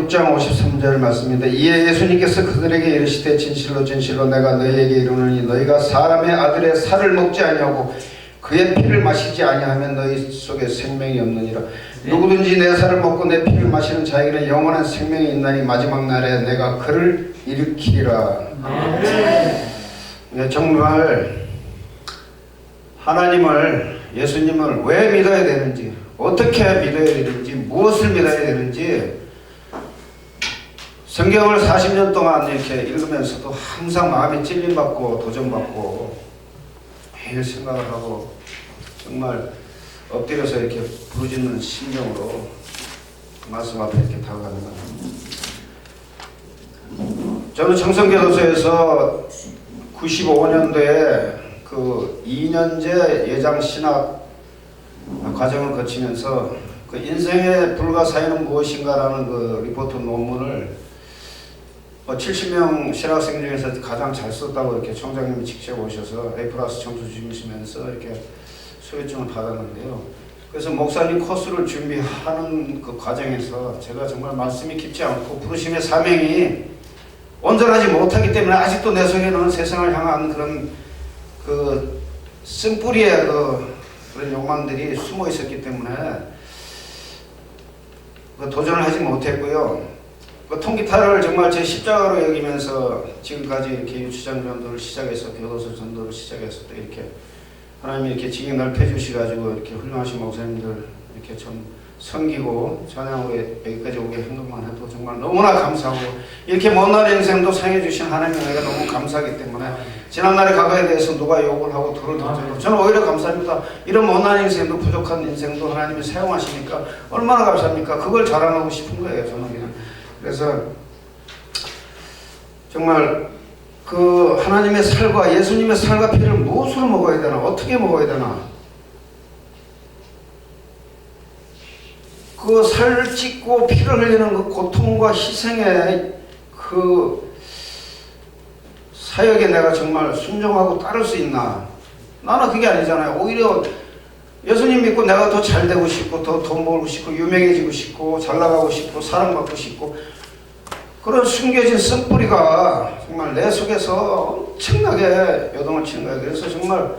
6장 53절 말씀입니다. 이에 예수님께서 그들에게 이르시되 진실로 진실로 내가 너희에게 이르노니 너희가 사람의 아들의 살을 먹지 아니하고 그의 피를 마시지 아니하면 너희 속에 생명이 없느니라. 누구든지 내 살을 먹고 내 피를 마시는 자에게는 영원한 생명이 있나니 마지막 날에 내가 그를 일으키리라. 네, 정말 하나님을, 예수님을 왜 믿어야 되는지, 어떻게 믿어야 되는지, 무엇을 믿어야 되는지 성경을 40년 동안 이렇게 읽으면서도 항상 마음이 찔림받고 도전받고 매일 생각을 하고 정말 엎드려서 이렇게 부르짖는 심정으로 말씀 앞에 이렇게 다가가는 겁니다. 저는 청성교도소에서 95년도에 그 2년제 예장 신학 과정을 거치면서 그 인생의 불가사의는 무엇인가라는 그 리포트 논문을 70명 신학생 중에서 가장 잘 썼다고 이렇게 총장님이 직접 오셔서 A+ 점수 주시면서 이렇게 소개증을 받았는데요. 그래서 목사님 코스를 준비하는 그 과정에서 제가 정말 말씀이 깊지 않고 부르심의 사명이 온전하지 못하기 때문에 아직도 내 속에는 세상을 향한 그런 그 쓴뿌리의 그런 욕망들이 숨어 있었기 때문에 도전을 하지 못했고요. 통기타를 정말 제 십자가로 여기면서 지금까지 이렇게 유치장 전도를 시작해서 교도소 전도를 시작해서 또 이렇게 하나님이 이렇게 징이 넓혀주셔가지고 이렇게 훌륭하신 목사님들 이렇게 좀 섬기고 찬양으로 여기까지 오게 한 것만 해도 정말 너무나 감사하고 이렇게 못난 인생도 상해주신 하나님 은혜가 너무 감사하기 때문에 지난날의 과거에 대해서 누가 욕을 하고 돌을 던져도 저는 오히려 감사합니다. 이런 못난 인생도 부족한 인생도 하나님이 사용하시니까 얼마나 감사합니까? 그걸 자랑하고 싶은 거예요. 저는 그냥. 그래서 정말 그 하나님의 살과 예수님의 살과 피를 무엇으로 먹어야 되나, 어떻게 먹어야 되나, 그 살을 찢고 피를 흘리는 그 고통과 희생의 그 사역에 내가 정말 순종하고 따를 수 있나? 나는 그게 아니잖아요. 오히려 예수님 믿고 내가 더 잘 되고 싶고 더 돈 벌고 싶고 유명해지고 싶고 잘 나가고 싶고 사랑받고 싶고 그런 숨겨진 쓴뿌리가 정말 내 속에서 엄청나게 요동을 치는 거예요. 그래서 정말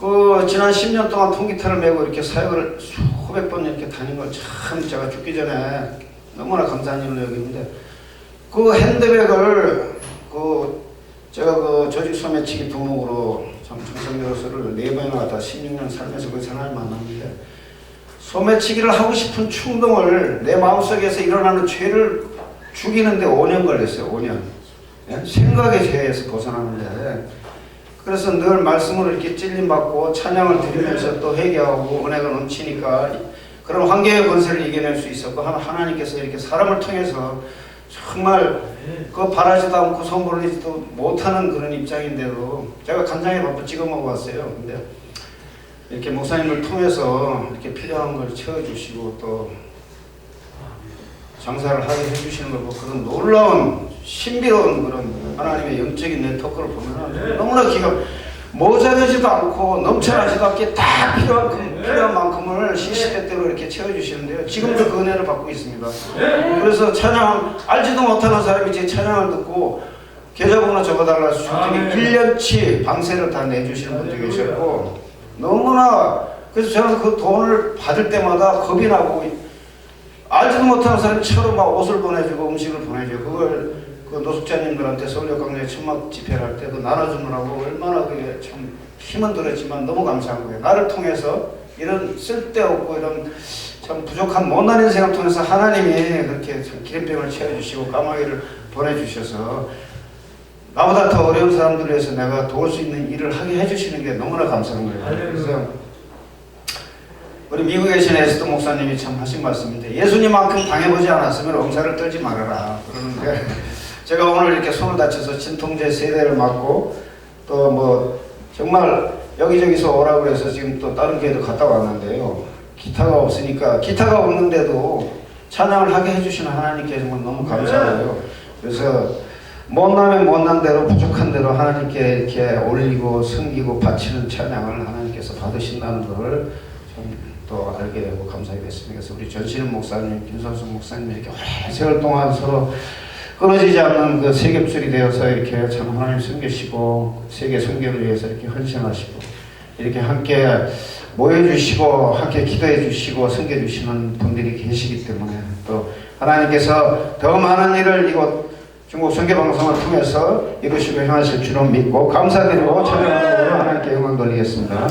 그 지난 10년 동안 통기타를 메고 이렇게 사역을 수백 번 이렇게 다닌 걸 참 제가 죽기 전에 너무나 감사한 일로 여기는데 그 핸드백을 제가 그 조직 소매치기 두목으로 참 청성교도소를 4번이나 갔다 16년 살면서 그 사람을 만났는데 소매치기를 하고 싶은 충동을 내 마음속에서 일어나는 죄를 죽이는데 5년 걸렸어요. 5년. 예? 생각의 죄에서 벗어나는데 그래서 늘 말씀으로 이렇게 찔림받고 찬양을 드리면서 또 회개하고 은혜가 넘치니까 그런 환경의 권세를 이겨낼 수 있었고 하나님께서 이렇게 사람을 통해서 정말 그 바라지도 않고 손부르지도 못하는 그런 입장인데도 제가 간장에 밥도 찍어 먹어봤어요. 근데 이렇게 목사님을 통해서 이렇게 필요한 걸 채워주시고 또 장사를 하게 해주시는 걸 보고 그런 놀라운 신비로운 그런 하나님의 영적인 네트워크를 보면 너무나 기가 모자라지도 않고 넘쳐나지도 않게 딱 필요한 만큼을 시시때때로 이렇게 채워주시는데요. 지금도 그 은혜를 받고 있습니다. 그래서 찬양 알지도 못하는 사람이 제 찬양을 듣고 계좌번호 적어달라 주더니 1년치 방세를 다 내주시는 분도 계셨고 너무나 그래서 저는 그 돈을 받을 때마다 겁이 나고 알지도 못하는 사람이 처럼 막 옷을 보내주고 음식을 보내주고 그걸 그 노숙자님들한테 서울역광장에 천막 집회를 할 때 그 나눠주느라고 얼마나 그게 참 힘은 들었지만 너무 감사한 거예요. 나를 통해서 이런 쓸데없고 이런 참 부족한 못난 인생을 통해서 하나님이 그렇게 참 기름병을 채워주시고 까마귀를 보내주셔서 나보다 더 어려운 사람들을 위해서 내가 도울 수 있는 일을 하게 해주시는 게 너무나 감사한 거예요. 그래서 우리 미국에 계신 에스더 목사님이 참 하신 말씀인데 예수님만큼 당해보지 않았으면 엄살을 떨지 말아라 그러는데 제가 오늘 이렇게 손을 다쳐서 진통제 3대를 맞고 또 뭐 정말 여기저기서 오라고 해서 지금 또 다른 교회도 갔다 왔는데요. 기타가 없으니까 기타가 없는데도 찬양을 하게 해주시는 하나님께 정말 너무 감사해요. 그래서 못나면 못난 대로 부족한 대로 하나님께 이렇게 올리고 섬기고 바치는 찬양을 하나님께서 받으신다는 것을 참 또 알게 되고 감사하게 됐습니다. 그래서 우리 전신은 목사님, 김선수 목사님 이렇게 오랜 세월 동안 서로 끊어지지 않는 그 세겹줄이 되어서 이렇게 참 하나님 섬기시고 세계 선교를 위해서 이렇게 헌신하시고 이렇게 함께 모여주시고 함께 기도해 주시고 섬겨주시는 분들이 계시기 때문에 또 하나님께서 더 많은 일을 이곳 중국 선교방송을 통해서 이루시고 행하실 줄은 믿고 감사드리고 찬양하고 하나님께 영광 돌리겠습니다.